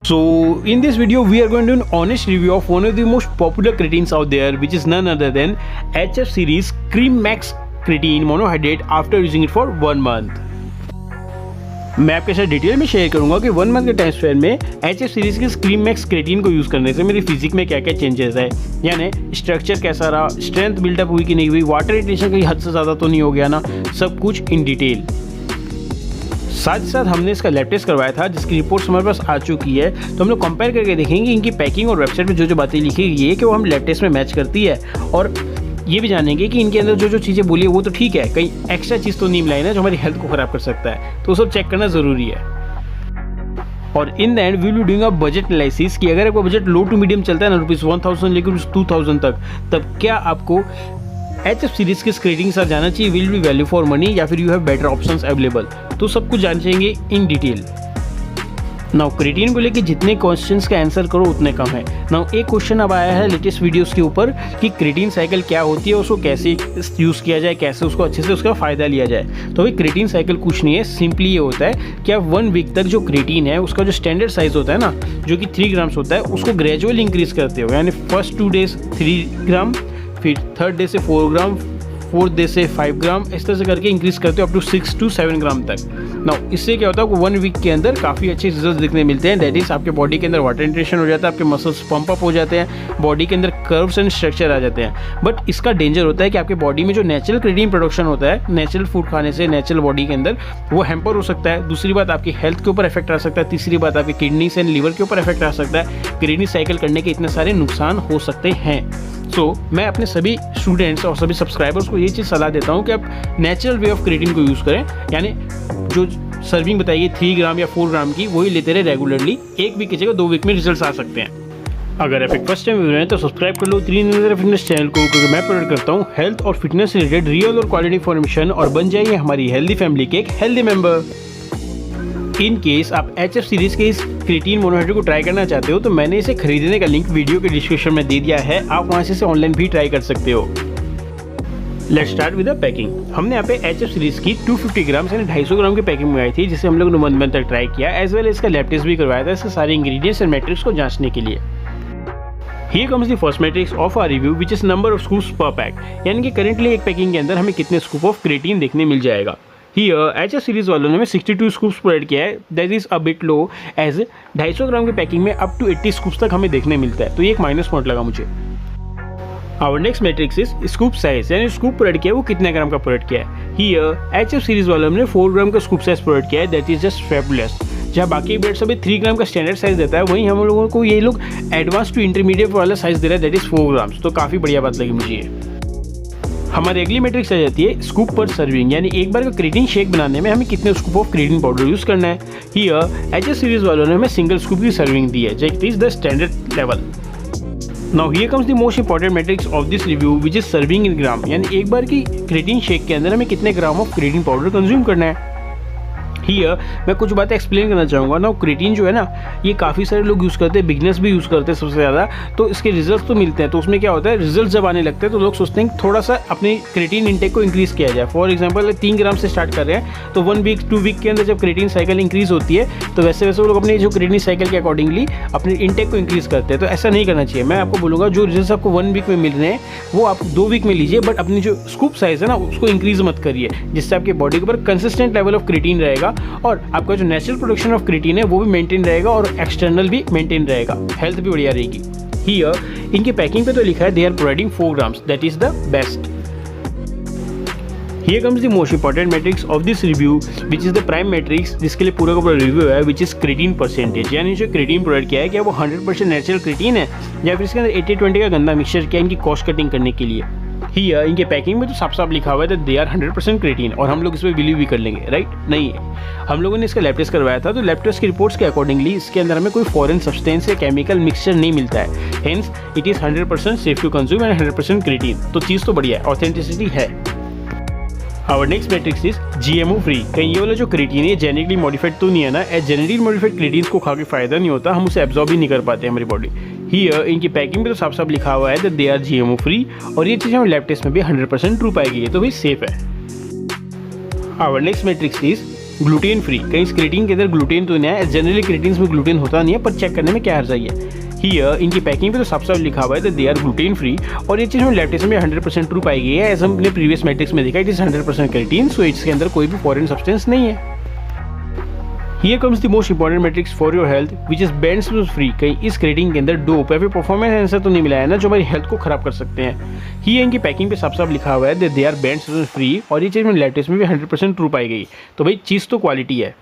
So in this video we are going to do an honest review of one of the most popular creatines out there, which is none other than HF series Cream Max Creatine Monohydrate after using it for 1 month. मैं आपके साथ detail में share करूंगा कि 1 month के time span में HF series के cream max creatine को यूज़ करने से मेरी फिजिक में क्या क्या चेंजेस है, यानी स्ट्रक्चर कैसा रहा, स्ट्रेंथ बिल्डअप हुई कि नहीं हुई, वाटर रिटेंशन कहीं हद से ज़्यादा तो नहीं हो गया ना, सब कुछ इन डिटेल। साथ ही साथ हमने इसका लैब टेस्ट करवाया था जिसकी रिपोर्ट्स हमारे पास आ चुकी है, तो हम लोग कंपेयर करके देखेंगे इनकी पैकिंग और वेबसाइट पे जो जो बातें लिखी गई है कि वो हम लैब टेस्ट में मैच करती है, और ये भी जानेंगे कि इनके अंदर जो जो चीज़ें बोली है वो तो ठीक है, कहीं एक्स्ट्रा चीज़ तो नहीं मिलाई ना जो हमारी हेल्थ को ख़राब कर सकता है, तो सब चेक करना ज़रूरी है। और in the end we will be doing a budget analysis कि अगर आपका बजट लो टू मीडियम चलता है ना ₹1000 लेकर 2000 तक, तब क्या आपको HF सीरीज के स्क्रीनिंग के साथ जाना चाहिए, will be value for money, या फिर you have better options available, तो सब कुछ जानेंगे इन डिटेल। नाउ क्रेटीन को लेके जितने क्वेश्चंस का आंसर करो उतने कम है। नाउ एक क्वेश्चन अब आया है लेटेस्ट वीडियोस के ऊपर कि क्रेटीन साइकिल क्या होती है, उसको कैसे यूज़ किया जाए, कैसे उसको अच्छे से उसका फ़ायदा लिया जाए। तो भाई क्रेटीन साइकिल कुछ नहीं है, सिंपली ये होता है कि आप 1 वीक तक जो क्रेटीन है उसका जो स्टैंडर्ड साइज़ होता है ना, जो कि 3 ग्राम्स होता है, उसको ग्रेजुअली इंक्रीज़ करते हो, यानी फर्स्ट 2 डेज 3 ग्राम, फिर 3rd डे से 4 ग्राम, 4th डे से 5 ग्राम, इस तरह से करके इंक्रीज़ करते हो अप टू 6 to 7 ग्राम तक। नाउ इससे क्या होता है, 1 वीक के अंदर काफ़ी अच्छे रिजल्ट दिखने मिलते हैं। दैट इज़ आपके बॉडी के अंदर वाटर इंट्रेशन हो जाता है, आपके मसल्स पंप अप हो जाते हैं, बॉडी के अंदर कर्व्स एंड स्ट्रक्चर आ जाते हैं। बट इसका डेंजर होता है कि आपके बॉडी में जो नेचुरल क्रेटीन प्रोडक्शन होता है, नेचुरल फूड खाने से नेचुरल बॉडी के अंदर, वो हैम्पर हो सकता है। दूसरी बात आपकी हेल्थ के ऊपर इफेक्ट आ सकता है। तीसरी बात आपकी किडनीज एंड लीवर के ऊपर इफेक्ट आ सकता है। क्रेटीन साइकिल करने के इतने सारे नुकसान हो सकते हैं। सो मैं अपने सभी स्टूडेंट्स और सभी सब्सक्राइबर्स को ये चीज़ सलाह देता हूँ कि आप नेचुरल वे ऑफ क्रेटीन को यूज़ करें, यानी जो सर्विंग बताइए 3 ग्राम या 4 ग्राम की, वही लेते रहे रेगुलरली। 1 वीक की जगह 2 वीक में रिजल्ट आ सकते हैं। अगर आप एक फर्स्ट टाइम व्यूअर हैं तो सब्सक्राइब कर लो 3 फिटनेस चैनल को, क्योंकि मैं प्रोवाइड करता हूँ हेल्थ और फिटनेस से रिलेटेड रियल और क्वालिटी इन्फॉर्मेशन, और बन जाइए हमारी हेल्दी फैमिली के एक हेल्दी मेंबर। इन केस आप HF सीरीज के इस क्रेटीन मोनोहाइड्रेट को ट्राई करना चाहते हो तो मैंने इसे खरीदने का लिंक वीडियो के डिस्क्रिप्शन में दे दिया है, आप वहां से इसे ऑनलाइन भी ट्राई कर सकते हो। Let's start with the packing. हमने यहाँ पे HF सीरीज की 250 ग्राम यानी 250 ग्राम की पैकिंग मंगाई थी, जिसे हम लोग ने 1 मंथ तक ट्राई किया, एज वेल इसका लैब टेस्ट भी करवाया था इसके सारे इंग्रेडिएंट्स एंड मैट्रिक्स को जांचने के लिए। Here comes the first matrix of our review, which is number of scoops per pack, यानी कि करेंटली एक पैकिंग के अंदर हमें कितने स्कूप ऑफ क्रेटीन देखने मिल जाएगा। Here HF सीरीज वालों ने हमें 62 स्कूप्स प्रोवाइड किया है, that is a bit low, as 250 gram की पैकिंग में अप टू 80 स्कूप्स तक हमें देखने मिलता है, तो ये एक माइनस पॉइंट लगा मुझे। Our next metrics is scoop size, यानी स्कूप प्रोवाइड किया है वो कितने ग्राम का प्रोवाइड किया है। Here HF सीरीज वालों ने 4 ग्राम का स्कूप साइज प्रोवाइड किया है, दैट इज जस्ट फैबुलस। जहाँ बाकी ब्रेड सभी 3 ग्राम का स्टैंडर्ड साइज देता है, वहीं हम लोगों को ये लोग एडवांस टू इंटरमीडिएट वाला साइज दे रहा है, दैट इज 4 ग्राम्स, तो काफ़ी बढ़िया बात लगी मुझे ये। हमारी अगली मैट्रिक्स आ जाती है स्कूप पर सर्विंग, यानी एक बार का क्रेटीन शेक बनाने में हमें कितने scoop of creatine powder use करना है। हियर HF सीरीज वालों ने हमें सिंगल स्कूप की सर्विंग दी है, that is the standard level. Now here comes the most important metrics of this review, which is serving in gram, यानी एक बार की क्रेटीन शेक के अंदर हमें कितने gram of creatine powder consume करना है। हियर मैं कुछ बातें एक्सप्लेन करना चाहूँगा। ना क्रेटीन जो है ना, ये काफ़ी सारे लोग यूज़ करते हैं, बिगनर्स भी यूज़ करते हैं सबसे ज़्यादा, तो इसके रिजल्ट तो मिलते हैं। तो उसमें क्या होता है, रिजल्ट जब आने लगते हैं तो लोग सोचते हैं थोड़ा सा अपनी क्रेटीन इंटेक को इंक्रीज़ किया जाए। फॉर एग्जांपल 3 ग्राम से स्टार्ट कर रहे हैं, तो 1 वीक 2 वीक के अंदर जब क्रेटीन साइकिल इंक्रीज़ होती है तो वैसे वैसे वो लोग अपनी जो क्रेटीन साइकिल के अकॉर्डिंगली अपनी इंटेक को इंक्रीज़ करते हैं। तो ऐसा नहीं करना चाहिए। मैं आपको बोलूँगा जो रिजल्ट आपको 1 वीक में मिल रहे हैं वो आप 2 वीक में लीजिए, बट अपनी जो स्कूप साइज़ है ना उसको इंक्रीज़ मत करिए, जिससे आपकी बॉडी के ऊपर कंसिस्टेंट लेवल ऑफ क्रेटीन रहेगा, और आपका जो नेचुरल प्रोडक्शन ऑफ क्रेटीन है वो भी मेंटेन रहेगा, और एक्सटर्नल भी मेंटेन रहेगा, हेल्थ भी बढ़िया रहेगी। हियर इनकी पैकिंग पे तो लिखा है they are providing 4 grams, that is the best. Here comes the most important matrix of this review, which is the prime matrix, जिसके लिए पूरा का पूरा रिव्यू है, which is क्रेटीन परसेंटेज, यानी जो क्रेटीन प्रोवाइड किया है क्या वो 100% नेचुरल क्रेटीन है या फिर इसके अंदर 80-20 का गंदा मिक्सचर किया है इनकी कॉस्ट कटिंग करने के लिए। Here इनके पैकिंग में तो साफ साफ लिखा हुआ है दे आर 100% क्रेटीन, और हम लोग इस पर बिलीव भी कर लेंगे, राइट? नहीं है, हम लोगों ने इसका लैब टेस्ट करवाया था, तो लैब टेस्ट की रिपोर्ट्स के अकॉर्डिंगली इसके अंदर हमें कोई फॉरेन सब्सटेंस या केमिकल मिक्सचर नहीं मिलता है, hence it is 100% safe to consume and 100% creatine, तो चीज़ तो बढ़िया है, ऑथेंटिसिटी है। Our next metrics is GMO free. कहीं ये वाला जो क्रेटीन है जेनेटिकली मॉडिफाइड तो नहीं है ना, जेनेटिकली मॉडिफाइड क्रेटीन्स को खा के फायदा नहीं होता, हम उसे एब्जॉर्ब भी नहीं कर पाते हमारी बॉडी। हियर इनकी पैकिंग पे तो साफ साफ लिखा हुआ है that they are GMO free, और ये चीज़ हमें लैब टेस्ट में भी 100% ट्रू पाएगी, ये तो भाई सेफ है। Our next metrics is gluten free, कहीं इस क्रेटीन के अंदर ग्लूटेन तो नहीं है, जनरली क्रेटीन्स में ग्लूटेन होता नहीं है, पर चेक करने में क्या हर्ज है। हियर इनकी पैकिंग पे तो साफ साफ लिखा हुआ है दे आर ग्लूटेन फ्री, और ये चीज़ हमें लैब टेस्ट में 100% ट्रू पाई गई है। एज हमने प्रीवियस मैट्रिक्स में देखा, इट इज 100% क्रेटीन, सो इसके अंदर कोई भी फॉरेन सब्सटेंस नहीं है। Here comes the most important metrics for your health, which is banned free। कहीं इस क्रेटीन के अंदर डोप या फिर परफॉर्मेंस एंसर तो नहीं मिला है ना जो हमारी हेल्थ को खराब कर सकते हैं। ही इनकी पैकिंग पे साफ साफ लिखा हुआ है दे आर बैंड फ्री, और ये चीज़ में लैब टेस्ट में भी 100% ट्रू पाई गई। तो भाई चीज़ तो क्वालिटी है।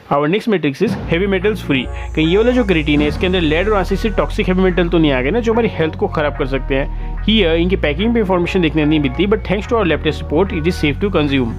Our next matrix is heavy metals free। कहीं ये वाला जो क्रेटीन है इसके अंदर लेड और एसिड से टॉक्सिक हेवी मेटल तो नहीं आ गए ना जो हमारी हेल्थ को खराब कर सकते हैं। हियर इनकी पैकिंग पे इंफॉर्मेशन देखने नहीं मिलती, but thanks to our lab test report it is safe to consume.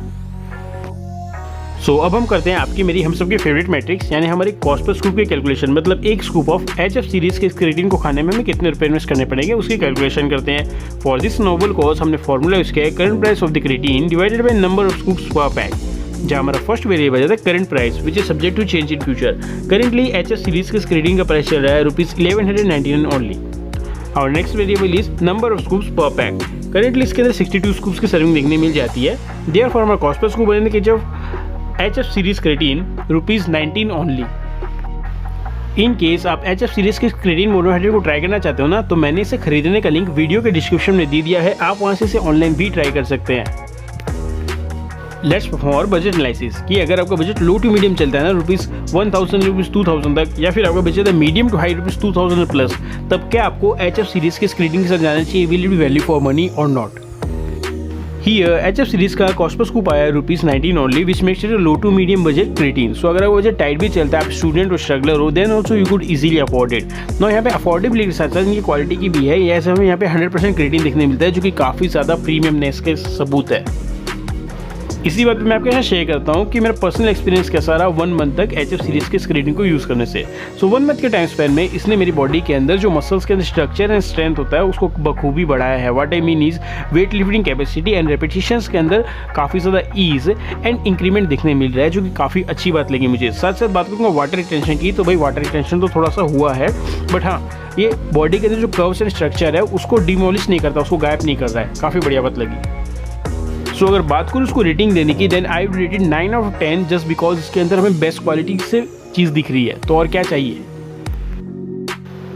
So अब हम करते हैं आपकी मेरी हम सबके फेवरेट मैट्रिक्स, यानी हमारे कॉस्ट पर स्कूप की कैलकुलेशन, मतलब एक स्कूप ऑफ HF सीरीज के क्रेटीन को खाने में हमें कितने रुपए इन्वेस्ट करने पड़ेंगे उसकी कैलकुलेशन करते हैं। फॉर दिस नोबल कॉज हमने फॉर्मूला यूज किया है current price of the creatine divided by number of scoops per pack, जहाँ हमारा फर्स्ट वेरिएबल है current price which is subject to change in future. Currently HF series के creatine का price चल रहा है ₹1199 ओनली। और next variable is number of scoops per pack. Currently इसके अंदर 62 स्कूप्स की सर्विंग देखने मिल जाती है। देयर फॉर हमारा कॉस्ट पर स्कूप बनने के जब HF series creatine ₹19 only. In case आप HF सीरीज के क्रेटीन मोनोहाइड्रेट को ट्राई करना चाहते हो ना, तो मैंने इसे खरीदने का लिंक वीडियो के डिस्क्रिप्शन में दे दिया है, आप वहां से इसे ऑनलाइन भी ट्राई कर सकते हैं। लेट्स परफॉर्म और बजट एनालिसिस कि अगर आपका बजट लो टू मीडियम चलता है ना ₹1000 ₹2000 तक, या फिर आपका बजट है मीडियम टू हाई ₹2000 प्लस, तब क्या आपको HF सीरीज के स्क्रीनिंग के साथ जाना चाहिए? Will it be value for money और नॉट? हियर HF सीरीज का कॉस्ट पर स्कूप आया है ₹19 only, which makes it low to medium budget creatine. So अगर आपका बजट टाइट भी चलता है, आप स्टूडेंट और स्ट्रगलर हो, then also you could easily afford it. No यहाँ पे अफोर्डेबिलिटी के साथ साथ इनकी क्वालिटी की भी है, ऐसे हमें यहाँ पे 100% क्रेटीन देखने मिलता है जो कि काफ़ी ज़्यादा प्रीमियमनेस के सबूत है। इसी बात पे मैं आपके साथ शेयर करता हूँ कि मेरा पर्सनल एक्सपीरियंस कैसा रहा 1 मंथ तक HF सीरीज के स्क्रीनिंग को यूज़ करने से। सो 1 मंथ के टाइम स्पैन में इसने मेरी बॉडी के अंदर जो मसल्स के अंदर स्ट्रक्चर एंड स्ट्रेंथ होता है उसको बखूबी बढ़ाया है। What I mean is weight lifting capacity and repetitions के अंदर काफ़ी ज़्यादा ईज एंड इंक्रीमेंट देखने मिल रहा है, जो कि काफ़ी अच्छी बात लगी मुझे। साथ साथ बात करूँगा वाटर रिटेंशन की, तो भाई वाटर रिटेंशन तो थोड़ा सा हुआ है, बट हाँ ये बॉडी के अंदर जो कर्व्स एंड स्ट्रक्चर है उसको डिमोलिश नहीं करता, उसको गायब नहीं कर रहा है, काफ़ी बढ़िया बात लगी। सो अगर बात करूँ उसको रेटिंग देने की, then I would rate it 9 out of 10 just because इसके अंदर हमें बेस्ट क्वालिटी से चीज़ दिख रही है, तो और क्या चाहिए।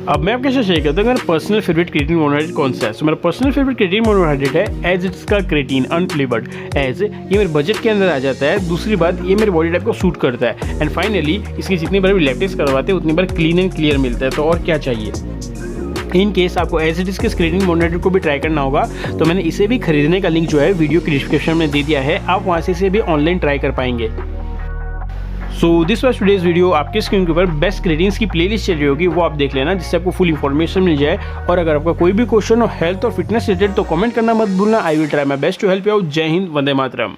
अब मैं आपके साथ शेयर करता हूँ मेरा पर्सनल फेवरेट क्रेटीन मोनोहाइड्रेट कौन सा है। सो मेरा पर्सनल फेवरेट क्रेटीन मोनोहाइड्रेट है एज इट्स का क्रेटीन अनफ्लेवर्ड, एज ये मेरे बजट के अंदर आ जाता है। दूसरी बात, ये मेरे बॉडी टाइप को सूट करता है, एंड फाइनली इसकी जितनी बार भी लैब टेस्ट करवाते हैं उतनी बार क्लीन एंड क्लियर मिलता है, तो और क्या चाहिए। इन केस आपको एज इट इज के क्रेटीन मोनोहाइड्रेट को भी ट्राई करना होगा, तो मैंने इसे भी खरीदने का लिंक जो है वीडियो के डिस्क्रिप्शन में दे दिया है, आप वहाँ से इसे भी ऑनलाइन ट्राई कर पाएंगे। So this was today's video. आपके स्क्रीन के ऊपर बेस्ट क्रेटीन्स की प्लेलिस्ट चल रही होगी, वो आप देख लेना, जिससे आपको फुल इन्फॉर्मेशन मिल जाए। और अगर आपका कोई भी क्वेश्चन हो हेल्थ और फिटनेस रिलेटेड तो कमेंट करना मत भूलना। I will try my best to help you out. जय हिंद, वंदे मातरम।